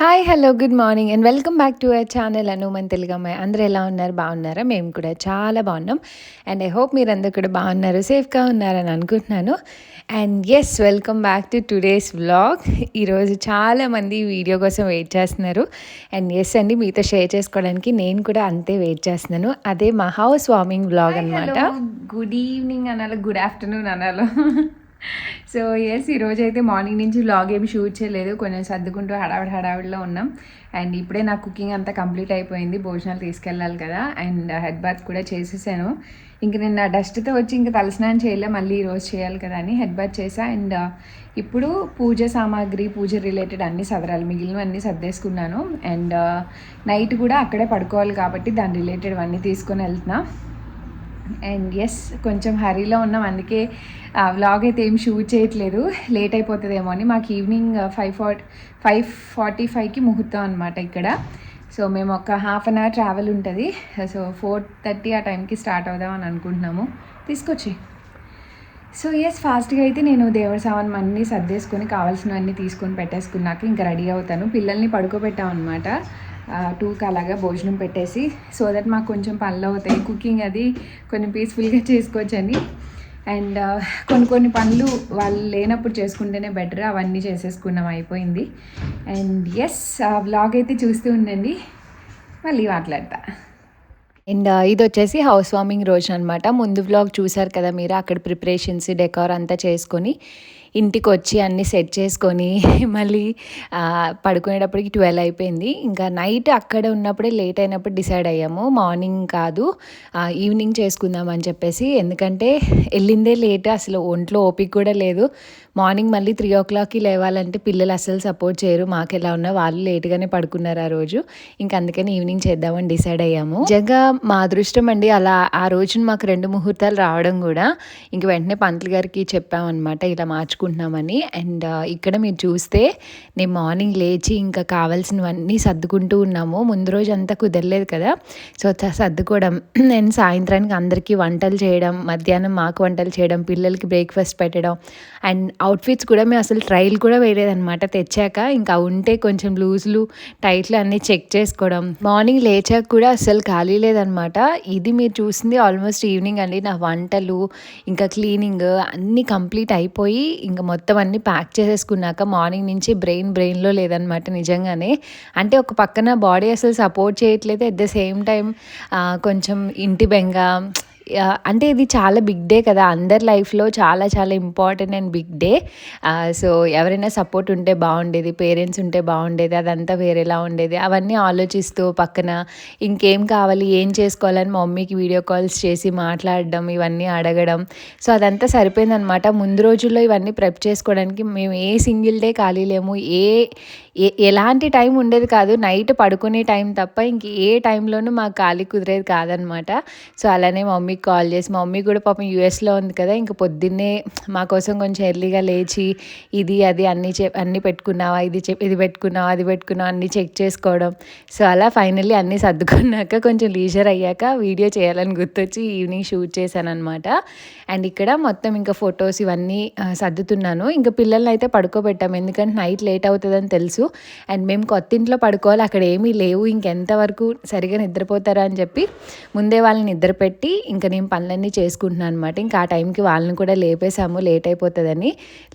Hi! Hello! Good morning and welcome back to our channel అను మన తెలుగమ్మాయి. అందరూ ఎలా ఉన్నారు? బాగున్నారా? మేము కూడా చాలా బాగున్నాం. అండ్ ఐ హోప్ మీరందరూ కూడా బాగున్నారు, సేఫ్‌గా ఉన్నారని అనుకుంటున్నాను. And yes, welcome back to today's vlog. ఈరోజు చాలామంది వీడియో కోసం వెయిట్ చేస్తున్నారు. అండ్ యెస్ అండి, మీతో షేర్ చేసుకోవడానికి నేను కూడా అంతే వెయిట్ చేస్తున్నాను. అదే మా హౌస్ వార్మింగ్ వ్లాగ్ అనమాట. గుడ్ ఈవినింగ్ అనాలో, గుడ్ ఆఫ్టర్నూన్ అనాలో. సో ఎస్, ఈరోజైతే మార్నింగ్ నుంచి వ్లాగ్ ఏమి షూట్ చేయలేదు, కొంచెం సర్దుకుంటూ హడావిడిలో ఉన్నాం. అండ్ ఇప్పుడే నా కుకింగ్ అంతా కంప్లీట్ అయిపోయింది, భోజనాలు తీసుకెళ్ళాలి కదా. అండ్ హెడ్ బాత్ కూడా చేసేసాను. ఇంక నేను నా డస్ట్తో వచ్చి ఇంకా తలస్నానం చేయలే, మళ్ళీ ఈరోజు చేయాలి కదా అని హెడ్ బాత్ చేసా. అండ్ ఇప్పుడు పూజ సామాగ్రి, పూజ రిలేటెడ్ అన్ని సదరాలు, మిగిలినవన్నీ సర్దేసుకున్నాను. అండ్ నైట్ కూడా అక్కడే పడుకోవాలి కాబట్టి దాని రిలేటెడ్ అన్నీ తీసుకొని వెళ్తున్నా. అండ్ ఎస్, కొంచెం హరీలో ఉన్నాం, అందుకే వ్లాగ్ అయితే ఏం షూట్ చేయట్లేదు, లేట్ అయిపోతుందేమో అని. మాకు ఈవినింగ్ 5:45కి ముహూర్తం అనమాట ఇక్కడ. సో మేము ఒక హాఫ్ అన్ అవర్ ట్రావెల్ ఉంటుంది. సో 4:30 ఆ టైంకి స్టార్ట్ అవుదాం అని అనుకుంటున్నాము. తీసుకొచ్చి సో ఎస్, ఫాస్ట్గా అయితే నేను దేవుడి సామాన్ అన్నీ సర్దేసుకొని కావాల్సినవన్నీ తీసుకొని పెట్టేసుకున్నాక ఇంకా రెడీ అవుతాను. పిల్లల్ని పడుకోబెట్టాం అనమాట, 2కి అలాగా భోజనం పెట్టేసి, సో దట్ మాకు కొంచెం పనులు అవుతాయి, కుకింగ్ అది కొంచెం పీస్ఫుల్గా చేసుకోవచ్చని. అండ్ కొన్ని పనులు వాళ్ళు లేనప్పుడు చేసుకుంటేనే బెటర్, అవన్నీ చేసేసుకున్నాం, అయిపోయింది. అండ్ ఎస్, వ్లాగ్ అయితే చూస్తూ ఉండండి, మళ్ళీ మాట్లాడతా. అండ్ ఇది వచ్చేసి హౌస్ వార్మింగ్ రోజు అనమాట. ముందు వ్లాగ్ చూసారు కదా మీరు, అక్కడ ప్రిపరేషన్స్, డెకార్ అంతా చేసుకొని ఇంటికి వచ్చి అన్నీ సెట్ చేసుకొని మళ్ళీ పడుకునేటప్పటికి 12 అయిపోయింది. ఇంకా నైట్ అక్కడ ఉన్నప్పుడే లేట్ అయినప్పుడు డిసైడ్ అయ్యాము, మార్నింగ్ కాదు ఈవినింగ్ చేసుకుందాం అని చెప్పేసి. ఎందుకంటే వెళ్ళిందే లేట్, అసలు ఒంట్లో ఓపిక కూడా లేదు. మార్నింగ్ మళ్ళీ 3 o'clockకి లేవాలంటే పిల్లలు అస్సలు సపోర్ట్ చేయరు, మాకు ఎలా ఉన్నా వాళ్ళు లేట్గానే పడుకున్నారు ఆ రోజు. ఇంకా అందుకని ఈవినింగ్ చేద్దామని డిసైడ్ అయ్యాము. నిజంగా మా అదృష్టం అండి, అలా ఆ రోజున మాకు 2 ముహూర్తాలు రావడం కూడా. ఇంక వెంటనే పంతులు గారికి చెప్పామన్నమాట, ఇలా మార్చుకుంటున్నామని. అండ్ ఇక్కడ మీరు చూస్తే నేను మార్నింగ్ లేచి ఇంకా కావాల్సినవన్నీ సర్దుకుంటూ ఉన్నాము. ముందు రోజు అంతా కుదరలేదు కదా, సో సర్దుకోవడం నేను సాయంత్రానికి అందరికీ వంటలు చేయడం, మధ్యాహ్నం మాకు వంటలు చేయడం, పిల్లలకి బ్రేక్ఫాస్ట్ పెట్టడం. అండ్ అవుట్ఫిట్స్ కూడా మేము అసలు ట్రైల్ కూడా వేయలేదన్నమాట, తెచ్చాక ఇంకా ఉంటే కొంచెం లూజులు టైట్లు అన్నీ చెక్ చేసుకోవడం. మార్నింగ్ లేచాక కూడా అస్సలు ఖాళీ లేదనమాట. ఇది మీరు చూసింది ఆల్మోస్ట్ ఈవినింగ్ అండి. నా వంటలు ఇంకా క్లీనింగ్ అన్నీ కంప్లీట్ అయిపోయి ఇంకా మొత్తం అన్నీ ప్యాక్ చేసేసుకున్నాక మార్నింగ్ నుంచి బ్రెయిన్లో లేదనమాట నిజంగానే. అంటే ఒక పక్కన బాడీ అసలు సపోర్ట్ చేయట్లేదు, అట్ ద సేమ్ టైం కొంచెం ఇంటి బెంగ. అంటే ఇది చాలా బిగ్ డే కదా, అందరి లైఫ్లో చాలా చాలా important and big day. So ఎవరైనా సపోర్ట్ ఉంటే బాగుండేది, పేరెంట్స్ ఉంటే బాగుండేది, అదంతా వేరేలా ఉండేది. అవన్నీ ఆలోచిస్తూ పక్కన ఇంకేం కావాలి, ఏం చేసుకోవాలని మా మమ్మీకి వీడియో కాల్స్ చేసి మాట్లాడడం, ఇవన్నీ అడగడం. సో అదంతా సరిపోయిందనమాట. ముందు రోజుల్లో ఇవన్నీ ప్రెప్ చేసుకోవడానికి మేము ఏ సింగిల్ డే ఖాళీ లేము, ఎలాంటి టైం ఉండేది కాదు, నైట్ పడుకునే టైం తప్ప ఇంక ఏ టైంలోనూ మాకు ఖాళీ కుదిరేది కాదనమాట. సో అలానే మా మమ్మీకి కాల్ చేసి, మా మమ్మీ కూడా పాపం యూఎస్లో ఉంది కదా, ఇంక పొద్దున్నే మా కోసం కొంచెం ఎర్లీగా లేచి ఇది అది అన్నీ పెట్టుకున్నావా, ఇది పెట్టుకున్నావా, అది పెట్టుకున్నావా అన్నీ చెక్ చేసుకోవడం. సో అలా ఫైనల్లీ అన్నీ సర్దుకున్నాక కొంచెం లీజర్ అయ్యాక వీడియో చేయాలని గుర్తొచ్చి ఈవినింగ్ షూట్ చేశాను అనమాట. అండ్ ఇక్కడ మొత్తం ఇంకా ఫొటోస్ ఇవన్నీ సర్దుతున్నాను. ఇంకా పిల్లల్ని అయితే పడుకోబెట్టాము, ఎందుకంటే నైట్ లేట్ అవుతుందని తెలుసు. అండ్ మేము కొత్త ఇంట్లో పడుకోవాలి, అక్కడ ఏమీ లేవు, ఇంకెంతవరకు సరిగా నిద్రపోతారా అని చెప్పి ముందే వాళ్ళని నిద్రపెట్టి ఇంకా నేను పనులన్నీ చేసుకుంటున్నాను అనమాట. ఇంకా ఆ టైంకి వాళ్ళని కూడా లేపేసాము, లేట్ అయిపోతుందని.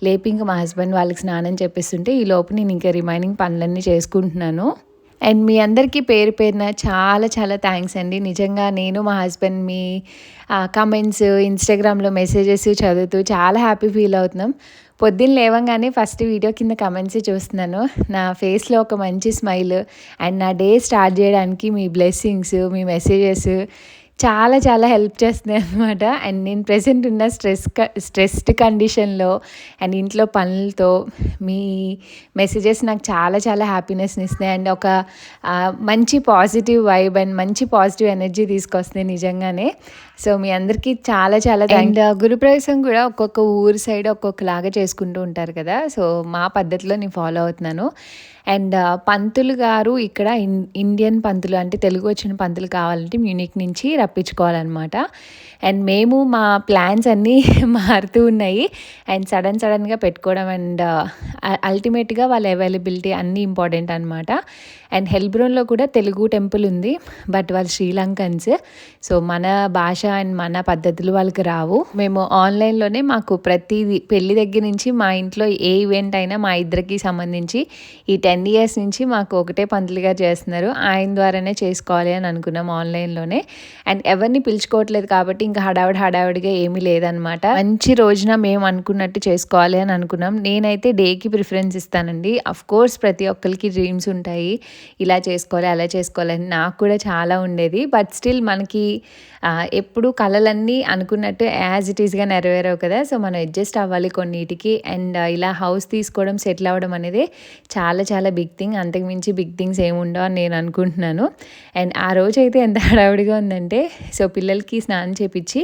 లేపి ఇంకా మా హస్బెండ్ వాళ్ళకి స్నానం చెప్పిస్తుంటే ఈ లోపు నేను ఇంకా రిమైనింగ్ పనులన్నీ చేసుకుంటున్నాను. అండ్ మీ అందరికీ పేరు పేరున చాలా చాలా థ్యాంక్స్ అండి. నిజంగా నేను మా హస్బెండ్ మీ కమెంట్స్, ఇన్స్టాగ్రామ్లో మెసేజెస్ చదువుతూ చాలా హ్యాపీ ఫీల్ అవుతున్నాం. పొద్దున్న లేవంగానే ఫస్ట్ వీడియో కింద కమెంట్స్ చూస్తున్నాను, నా ఫేస్లో ఒక మంచి స్మైల్ అండ్ నా డే స్టార్ట్ చేయడానికి మీ బ్లెస్సింగ్స్, మీ మెసేజెస్ చాలా చాలా హెల్ప్ చేస్తున్నాయి అనమాట. అండ్ నేను ప్రెసెంట్ ఉన్న స్ట్రెస్డ్ కండిషన్లో అండ్ ఇంట్లో పనులతో మీ మెసేజెస్ నాకు చాలా చాలా హ్యాపీనెస్ని ఇస్తున్నాయి. అండ్ ఒక మంచి పాజిటివ్ వైబ్ అండ్ మంచి పాజిటివ్ ఎనర్జీ తీసుకొస్తున్నాయి నిజంగానే. సో మీ అందరికీ చాలా చాలా అండ్ గురుప్రవేశం కూడా ఒక్కొక్క ఊరు సైడ్ ఒక్కొక్కలాగా చేసుకుంటూ ఉంటారు కదా, సో మా పద్ధతిలో నేను ఫాలో అవుతున్నాను. అండ్ పంతులు గారు ఇక్కడ ఇండియన్ పంతులు అంటే తెలుగు వచ్చిన పంతులు కావాలంటే మ్యూనిక్ నుంచి రప్పించుకోవాలన్నమాట. అండ్ మేము మా ప్లాన్స్ అన్నీ మారుతూ ఉన్నాయి అండ్ సడన్గా పెట్టుకోవడం అండ్ అల్టిమేట్గా వాళ్ళ అవైలబిలిటీ అన్నీ ఇంపార్టెంట్ అనమాట. అండ్ హెల్బ్రోన్లో కూడా తెలుగు టెంపుల్ ఉంది, బట్ వాళ్ళు శ్రీలంకన్స్, సో మన భాష అండ్ మన పద్ధతులు వాళ్ళకి రావు. మేము ఆన్లైన్లోనే మాకు ప్రతిదీ పెళ్లి దగ్గర నుంచి మా ఇంట్లో ఏ ఈవెంట్ అయినా మా ఇద్దరికి సంబంధించి ఈ 10 years నుంచి మాకు ఒకటే పంతులుగా చేస్తున్నారు, ఆయన ద్వారానే చేసుకోవాలి అని అనుకున్నాం ఆన్లైన్లోనే. అండ్ ఎవరిని పిలుచుకోవట్లేదు కాబట్టి ఇంకా హడావిడిగా ఏమీ లేదనమాట. మంచి రోజున మేము అనుకున్నట్టు చేసుకోవాలి అని అనుకున్నాం. నేనైతే డేకి ప్రిఫరెన్స్ ఇస్తానండి. అఫ్ కోర్స్ ప్రతి ఒక్కరికి డ్రీమ్స్ ఉంటాయి, ఇలా చేసుకోవాలి అలా చేసుకోవాలని నాకు కూడా చాలా ఉండేది. బట్ స్టిల్ మనకి ఎప్పుడు కళలన్నీ అనుకున్నట్టు యాజ్ ఇట్ ఈస్గా నెరవేరవు కదా, సో మనం అడ్జస్ట్ అవ్వాలి కొన్నిటికి. అండ్ ఇలా హౌస్ తీసుకోవడం సెటిల్ అవ్వడం అనేది చాలా బిగ్ థింగ్, అంతకుమించి బిగ్ థింగ్స్ ఏముండవు అని నేను అనుకుంటున్నాను. అండ్ ఆ రోజు అయితే ఎంత హడావుడిగా ఉందంటే, సో పిల్లలకి స్నానం చేపించి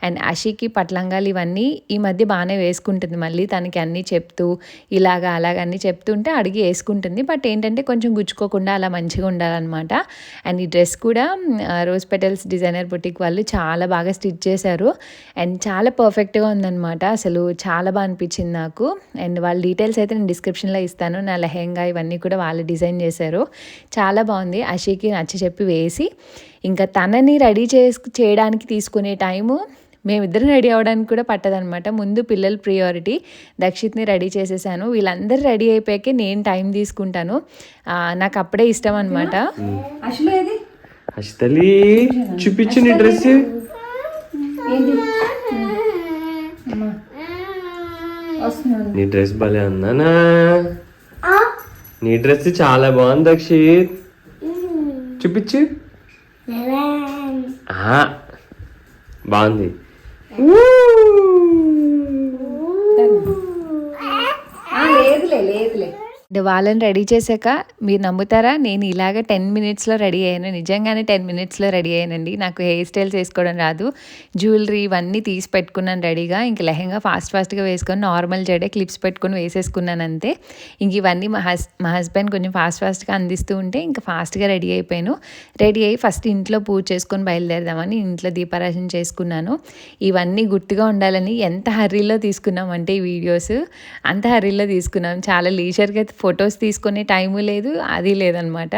అండ్ అషికి పట్లంగాలు ఇవన్నీ ఈ మధ్య బాగానే వేసుకుంటుంది, మళ్ళీ తనకి అన్నీ చెప్తూ ఇలాగా అలాగ అన్నీ చెప్తుంటే అడిగి వేసుకుంటుంది. బట్ ఏంటంటే కొంచెం గుచ్చుకోకుండా అలా మంచిగా ఉండాలన్నమాట. అండ్ ఈ డ్రెస్ కూడా రోజ్ పెటల్స్ డిజైనర్ బుటిక్ వాళ్ళు చాలా బాగా స్టిచ్ చేశారు అండ్ చాలా పర్ఫెక్ట్గా ఉందన్నమాట. అసలు చాలా బాగా అనిపించింది నాకు. అండ్ వాళ్ళ డీటెయిల్స్ అయితే నేను డిస్క్రిప్షన్లో ఇస్తాను. నా లెహెంగా ఇవన్నీ కూడా వాళ్ళు డిజైన్ చేశారు, చాలా బాగుంది. అషికి నచ్చ చెప్పి వేసి ఇంకా తనని రెడీ చేయడానికి తీసుకునే టైము మేమిద్దరం రెడీ అవ్వడానికి కూడా పట్టదనమాట. ముందు పిల్లలు ప్రియారిటీ, దక్షిత్ని రెడీ చేసేసాను. వీళ్ళందరూ రెడీ అయిపోయాకే నేను టైం తీసుకుంటాను, నాకు అప్పుడే ఇష్టం అనమాట. అసలు చూపించు నీ డ్రెస్, నీ డ్రెస్ భలే ఉందానా, నీ డ్రెస్ చాలా బాగుంది దక్షిత్, చూపించు. బాగుంది. లేదులే వాళ్ళని రెడీ చేశాక మీరు నమ్ముతారా, నేను ఇలాగ 10 minutesలో రెడీ అయ్యాను. నిజంగానే 10 minutesలో రెడీ అయ్యానండి. నాకు హెయిర్ స్టైల్స్ వేసుకోవడం రాదు, జ్యువెలరీ ఇవన్నీ తీసి పెట్టుకున్నాను రెడీగా. ఇంక లెహంగా ఫాస్ట్గా వేసుకొని నార్మల్ జడే క్లిప్స్ పెట్టుకొని వేసేసుకున్నాను అంతే. ఇంక ఇవన్నీ మా హస్బెండ్ కొంచెం ఫాస్ట్గా అందిస్తూ ఉంటే ఇంకా ఫాస్ట్గా రెడీ అయిపోయాను. రెడీ అయ్యి ఫస్ట్ ఇంట్లో పూజ చేసుకొని బయలుదేరదామని ఇంట్లో దీపారాధన చేసుకున్నాను. ఇవన్నీ గుర్తుగా ఉండాలని ఎంత హర్రీలో తీసుకున్నామంటే ఈ వీడియోస్ అంత హర్రీలో తీసుకున్నాం. చాలా లీజర్గా ఫొటోస్ తీసుకునే టైము లేదు, అది లేదనమాట.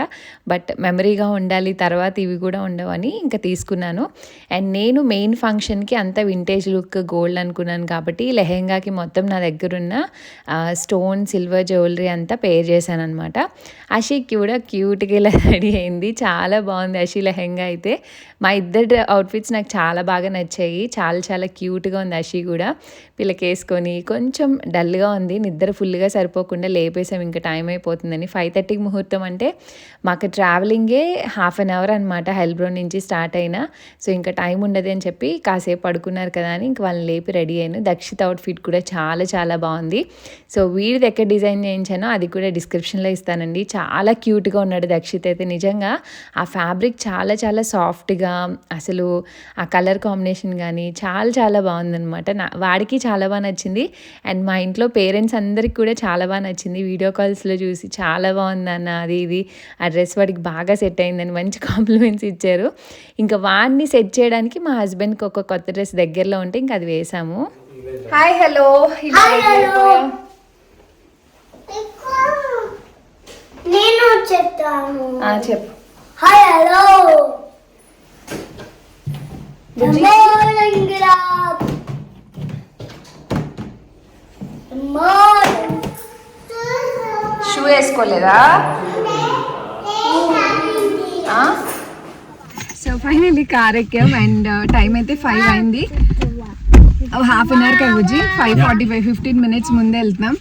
బట్ మెమరీగా ఉండాలి, తర్వాత ఇవి కూడా ఉండవని ఇంకా తీసుకున్నాను. అండ్ నేను మెయిన్ ఫంక్షన్కి అంత వింటేజ్ లుక్ గోల్డ్ అనుకున్నాను కాబట్టి లెహెంగాకి మొత్తం నా దగ్గరున్న స్టోన్ సిల్వర్ జ్యువెలరీ అంతా పేర్ చేశాను అనమాట. అషికి కూడా క్యూట్గా ఇలా రెడీ అయింది, చాలా బాగుంది అషి లెహెంగా అయితే. మా ఇద్దరు అవుట్ఫిట్స్ నాకు చాలా బాగా నచ్చాయి, చాలా క్యూట్గా ఉంది అషి కూడా. పిల్లకి వేసుకొని కొంచెం డల్గా ఉంది, నిద్ర ఫుల్గా సరిపోకుండా లేపేసాం ఇంకా టైం అయిపోతుందని. 5:30కి ముహూర్తం అంటే మాకు ట్రావెలింగే 1/2 hour అనమాట, హెల్బ్రోన్ నుంచి స్టార్ట్ అయినా. సో ఇంకా టైం ఉండదు అని చెప్పి కాసేపు పడుకున్నారు కదా అని ఇంక వాళ్ళని లేపి రెడీ అయ్యాను. దక్షిత్ అవుట్ఫిట్ కూడా చాలా బాగుంది. సో వీడిది ఎక్కడ డిజైన్ చేయించానో అది కూడా డిస్క్రిప్షన్లో ఇస్తానండి. చాలా క్యూట్గా ఉన్నాడు దక్షిత్ అయితే. నిజంగా ఆ ఫ్యాబ్రిక్ చాలా సాఫ్ట్గా, అసలు ఆ కలర్ కాంబినేషన్ కానీ చాలా బాగుందనమాట. వాడికి చాలా బాగా నచ్చింది. అండ్ మా ఇంట్లో పేరెంట్స్ అందరికి కూడా చాలా బాగా నచ్చింది. వీడియో కాల్స్లో చూసి చాలా బాగుందన్న అది ఇది, ఆ డ్రెస్ వాడికి బాగా సెట్ అయిందని మంచి కాంప్లిమెంట్స్ ఇచ్చారు. ఇంకా వాడిని సెట్ చేయడానికి మా హస్బెండ్కి ఒక కొత్త డ్రెస్ దగ్గరలో ఉంటే ఇంకా అది వేసాము. హాయ్ హలో నేను చెప్తాను. చెప్పు. హాయ్ హలో షూ వేసుకోలేదా? సో ఫైనల్లీ కార్ ఎక్కాం అండ్ టైం అయితే 5 అయింది. 1/2 hour కవుజీ 5:45 15 minutes ముందే వెళ్తున్నాం.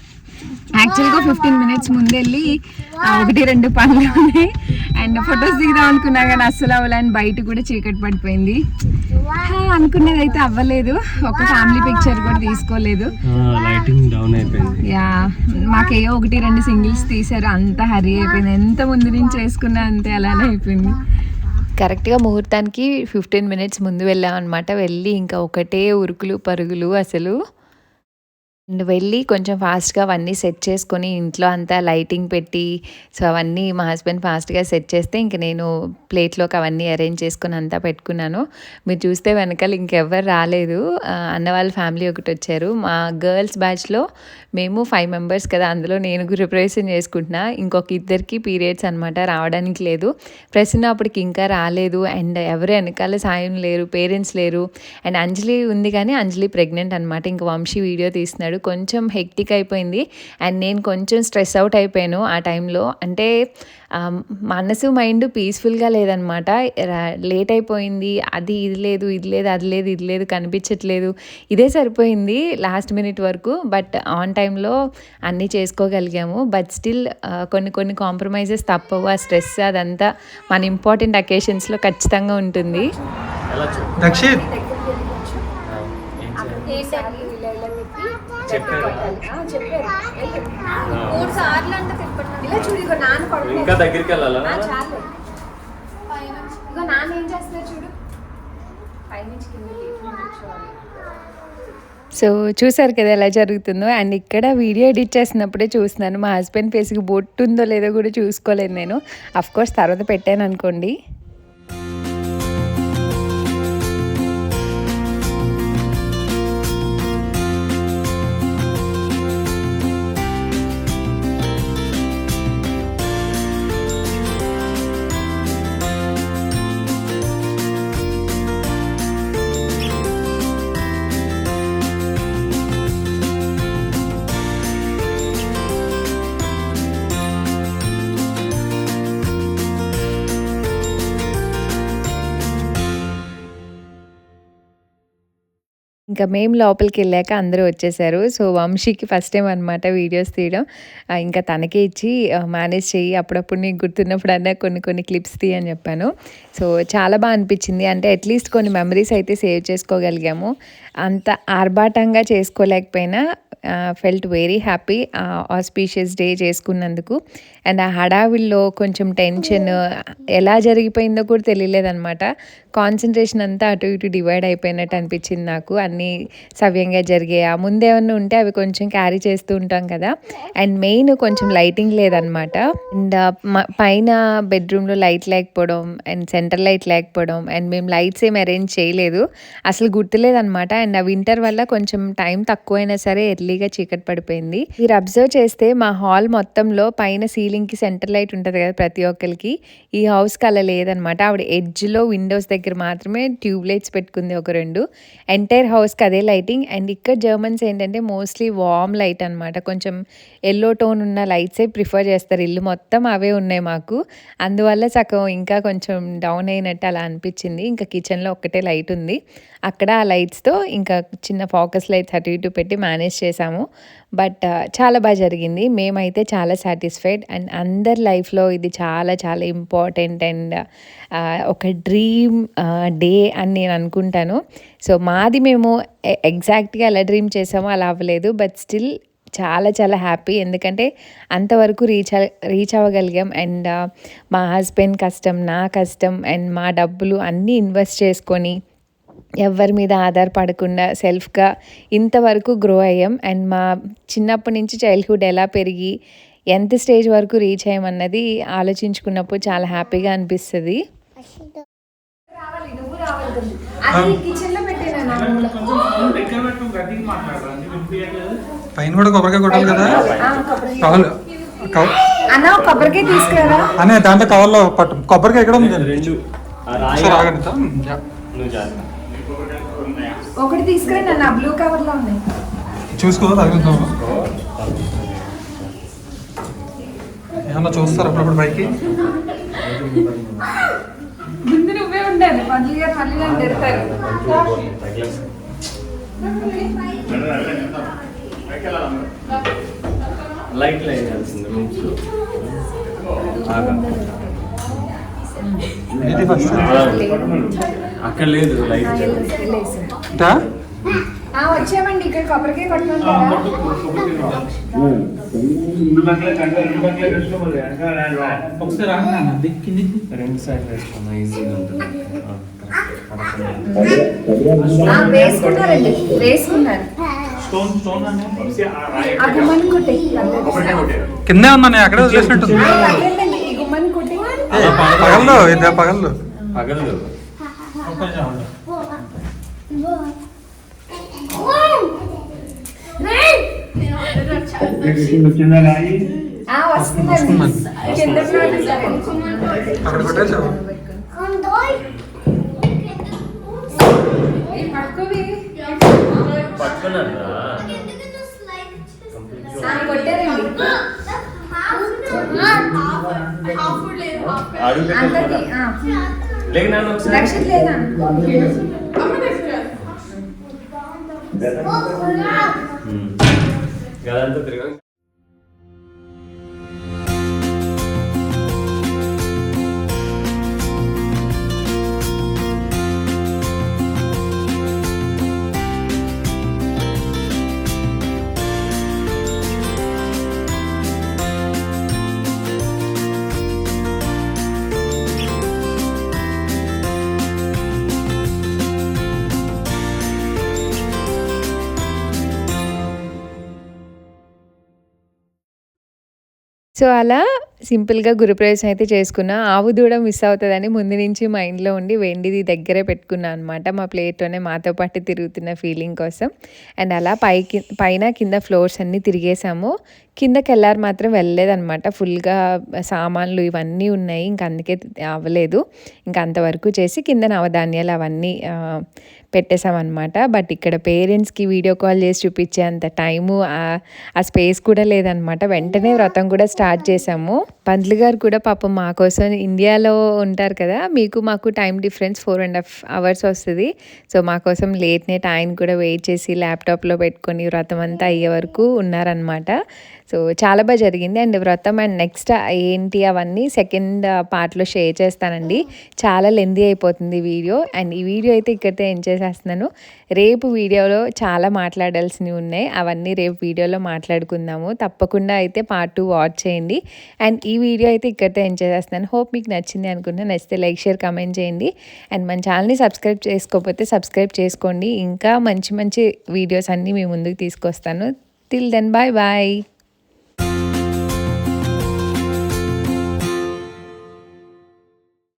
యాక్చువల్గా 15 minutes ముందు వెళ్ళి 1-2 పనులు ఉన్నాయి అండ్ ఫొటోస్ దిగుదాం అనుకున్నా కానీ అస్సలు అవ్వాలని బయట కూడా చీకటి పడిపోయింది. అనుకునేది అయితే అవ్వలేదు, ఒక ఫ్యామిలీ పిక్చర్ కూడా తీసుకోలేదు. యా మాకేయో 1-2 సింగిల్స్ తీసారు, అంత హరీ అయిపోయింది. ఎంత ముందు నుంచి వేసుకున్నా అంతే అలానే అయిపోయింది. కరెక్ట్గా ముహూర్తానికి 15 minutes ముందు వెళ్ళామన్నమాట. వెళ్ళి ఇంకా ఒకటే ఉరుకులు పరుగులు అసలు. అండ్ వెళ్ళి కొంచెం ఫాస్ట్గా అవన్నీ సెట్ చేసుకొని ఇంట్లో అంతా లైటింగ్ పెట్టి సో అవన్నీ మా హస్బెండ్ ఫాస్ట్గా సెట్ చేస్తే ఇంక నేను ప్లేట్లోకి అవన్నీ అరేంజ్ చేసుకొని అంతా పెట్టుకున్నాను. మీరు చూస్తే వెనకాల ఇంకెవ్వరు రాలేదు. అన్న వాళ్ళ ఫ్యామిలీ ఒకటి వచ్చారు. మా గర్ల్స్ బ్యాచ్లో మేము 5 మెంబర్స్ కదా, అందులో నేను ప్రిపరేషన్ చేసుకుంటున్నా. ఇంకొక ఇద్దరికి పీరియడ్స్ అనమాట, రావడానికి లేదు. ప్రసన్న అప్పటికి ఇంకా రాలేదు. అండ్ ఎవరు వెనకాల సాయం లేరు, పేరెంట్స్ లేరు. అండ్ అంజలి ఉంది కానీ అంజలి ప్రెగ్నెంట్ అనమాట. ఇంకా వంశీ వీడియో తీస్తున్నాడు. కొంచెం హెక్టిక్ అయిపోయింది అండ్ నేను కొంచెం స్ట్రెస్ అవుట్ అయిపోయాను ఆ టైంలో. అంటే మనసు మైండ్ పీస్ఫుల్గా లేదనమాట. లేట్ అయిపోయింది, అది ఇది లేదు, ఇది లేదు, అది లేదు, ఇది లేదు, కనిపించట్లేదు, ఇదే సరిపోయింది లాస్ట్ మినిట్ వరకు. బట్ ఆన్ టైంలో అన్నీ చేసుకోగలిగాము. బట్ స్టిల్ కొన్ని కాంప్రమైజెస్ తప్పవు. ఆ స్ట్రెస్ అదంతా మన ఇంపార్టెంట్ అకేషన్స్లో ఖచ్చితంగా ఉంటుంది. దక్షిత్ ఇంకా దగ్గరికి వెళ్ళాలా? సో చూసారు కదా ఎలా జరుగుతుందో. అండ్ ఇక్కడ వీడియో ఎడిట్ చేసినప్పుడే చూస్తున్నాను మా హస్బెండ్ ఫేస్కి బొట్టు ఉందో లేదో కూడా చూసుకోలేదు నేను. అఫ్కోర్స్ తర్వాత పెట్టాను అనుకోండి. ఇంకా మేము లోపలికి వెళ్ళాక అందరూ వచ్చేసారు. సో వంశీకి ఫస్ట్ టైం అనమాట వీడియోస్ తీయడం. ఇంకా తనకే ఇచ్చి మేనేజ్ చెయ్యి, అప్పుడప్పుడు నీకు గుర్తున్నప్పుడన్నా కొన్ని క్లిప్స్ తీ అని చెప్పాను. సో చాలా బాగా అనిపించింది. అంటే అట్లీస్ట్ కొన్ని మెమరీస్ అయితే సేవ్ చేసుకోగలిగాము. అంత ఆర్భాటంగా చేసుకోలేకపోయినా felt very happy auspicious day చేసుకున్నందుకు. అండ్ ఆ హడావిల్లో కొంచెం టెన్షన్ ఎలా జరిగిపోయిందో కూడా తెలియలేదనమాట. కాన్సన్ట్రేషన్ అంతా అటు ఇటు డివైడ్ అయిపోయినట్టు అనిపించింది నాకు. అన్నీ సవ్యంగా జరిగాయి. ఆ ముందేమన్నా ఉంటే అవి కొంచెం క్యారీ చేస్తూ ఉంటాం కదా. అండ్ మెయిన్ కొంచెం లైటింగ్ లేదనమాట. అండ్ పైన బెడ్రూమ్లో లైట్ లేకపోవడం అండ్ సెంటర్ లైట్ లేకపోవడం అండ్ మేము లైట్స్ ఏం అరేంజ్ చేయలేదు, అసలు గుర్తులేదనమాట. అండ్ ఆ వింటర్ వల్ల కొంచెం టైం తక్కువైనా సరే ఎర్లీగా చీకటి పడిపోయింది. మీరు అబ్జర్వ్ చేస్తే మా హాల్ మొత్తంలో పైన సీలింగ్కి సెంటర్ లైట్ ఉంటుంది కదా ప్రతి ఒక్కరికి, ఈ హౌస్కి అలా లేదనమాట. ఆవిడ ఎడ్జ్లో విండోస్ దగ్గర మాత్రమే ట్యూబ్ లైట్స్ పెట్టుకుంది ఒక 2. ఎంటైర్ హౌస్కి అదే లైటింగ్. అండ్ ఇక్కడ జర్మన్స్ ఏంటంటే మోస్ట్లీ వార్మ్ లైట్ అనమాట, కొంచెం ఎల్లో టోన్ ఉన్న లైట్సే ప్రిఫర్ చేస్తారు. ఇల్లు మొత్తం అవే ఉన్నాయి మాకు. అందువల్ల సగం ఇంకా కొంచెం డౌన్ అయినట్టు అలా అనిపించింది. ఇంకా కిచెన్లో ఒక్కటే లైట్ ఉంది, అక్కడ ఆ లైట్స్తో ఇంకా చిన్న ఫోకస్ లైట్స్ అటు ఇటు పెట్టి మేనేజ్ చేసాము. బట్ చాలా బాగా జరిగింది. మేమైతే చాలా సాటిస్ఫైడ్. అండ్ అందరి లైఫ్లో ఇది చాలా చాలా ఇంపార్టెంట్ అండ్ ఒక డ్రీమ్ డే అని నేను అనుకుంటాను. సో మాది మేము ఎగ్జాక్ట్గా ఎలా డ్రీమ్ చేసామో అలా అవ్వలేదు, బట్ స్టిల్ చాలా చాలా హ్యాపీ. ఎందుకంటే అంతవరకు రీచ్ అవ్వగలిగాం. అండ్ మా హస్బెండ్ కష్టం, నా కష్టం అండ్ మా డబ్బులు అన్నీ ఇన్వెస్ట్ చేసుకొని ఎవరి మీద ఆధారపడకుండా సెల్ఫ్గా ఇంతవరకు గ్రో అయ్యాం. అండ్ మా చిన్నప్పటి నుంచి చైల్డ్హుడ్ ఎలా పెరిగి ఎంత స్టేజ్ వరకు రీచ్ అయ్యామన్నది ఆలోచించుకున్నప్పుడు చాలా హ్యాపీగా అనిపిస్తుంది. పైన కూడా కొబ్బరికాయ కొట్టాలి కదా, కవర్లు అన్న కొబ్బరికాయ తీసుకురా అనే దాంట్లో కవర్లో పట్టు. కొబ్బరికాయ ఎక్కడ ఉంది? ఒకటి తీసుకురా నన్ను, బ్లూ కవర్ లో ఉన్నాయి చూసుకో, తగ్గుతాం. ఏమన్నా చూస్తారు అప్పుడప్పుడు పైకి. ముందు నువ్వే ఉండాలి, మళ్ళీ నన్ను తిడతారు. లైట్ వేయాల్సింది అక్కడ లేదు లైట్. వచ్చామండి ఇక్కడ కొబ్బరికాయ కొట్టమంటారా? రెండు సైడ్ వేసుకున్నా ఈజీగా ఉంటుంది. వేసుకున్నారు. ఆ గుమ్మని కొట్టే కిందే ఉందా నేను అక్కడే వదిలేసినట్టుంది ఈ గుమ్మని కొట్టే పగలదు ఇదే పగలదు పగలదు. వస్తుందండి కింద ఉన్నది సరే. అక్కడ కొట్టేసావు ఈ పట్టుకోవి పట్టుకున్నారా? కొట్టారండి అడుగు అందరికి లేక నాన్న ఒకసారి రక్షిత్ లేదా గదంతా తిరగ. సో అలా సింపుల్గా గురుప్రవేశం అయితే చేసుకున్నా. ఆవు దూడ మిస్ అవుతుందని ముందు నుంచి మైండ్లో ఉండి వెండిది దగ్గరే పెట్టుకున్నా అనమాట. మా ప్లేట్లోనే మాతో పాటు తిరుగుతున్న ఫీలింగ్ కోసం. అండ్ అలా పైన కింద ఫ్లోర్స్ అన్నీ తిరిగేసాము. కిందకి వెళ్ళారు మాత్రం వెళ్ళలేదన్నమాట. ఫుల్గా సామాన్లు ఇవన్నీ ఉన్నాయి, ఇంక అందుకే అవ్వలేదు. ఇంకా అంతవరకు చేసి కింద నవధాన్యాలు అవన్నీ పెట్టేశామన్నమాట. బట్ ఇక్కడ పేరెంట్స్కి వీడియో కాల్ చేసి చూపించే అంత టైము ఆ స్పేస్ కూడా లేదనమాట. వెంటనే వ్రతం కూడా స్టార్ట్ చేసాము. పంతులు గారు కూడా పాపం మా కోసం ఇండియాలో ఉంటారు కదా, మాకు టైం డిఫరెన్స్ 4.5 hours వస్తుంది. సో మా కోసం లేట్ నైట్ ఆయన కూడా వెయిట్ చేసి ల్యాప్టాప్లో పెట్టుకొని వ్రతం అంతా అయ్యే వరకు ఉన్నారనమాట. సో చాలా బాగా జరిగింది. అండ్ వ్రతం అండ్ నెక్స్ట్ ఏంటి అవన్నీ సెకండ్ పార్ట్లో షేర్ చేస్తానండి. చాలా లెందీ అయిపోతుంది వీడియో. అండ్ ఈ వీడియో అయితే ఇక్కడితో ఎండ్ చేసేస్తున్నాను. రేపు వీడియోలో చాలా మాట్లాడాల్సినవి ఉన్నాయి, అవన్నీ రేపు వీడియోలో మాట్లాడుకుందాము. తప్పకుండా అయితే పార్ట్ 2 వాచ్ చేయండి. అండ్ ఈ వీడియో అయితే ఇక్కడితో ఎండ్ చేసేస్తున్నాను. హోప్ మీకు నచ్చింది అనుకుంటున్నాను. నచ్చితే లైక్ షేర్ కామెంట్ చేయండి. అండ్ మన ఛానల్ని సబ్స్క్రైబ్ చేసుకోకపోతే సబ్స్క్రైబ్ చేసుకోండి. ఇంకా మంచి మంచి వీడియోస్ అన్నీ మీ ముందుకు తీసుకొస్తాను. Till then bye bye.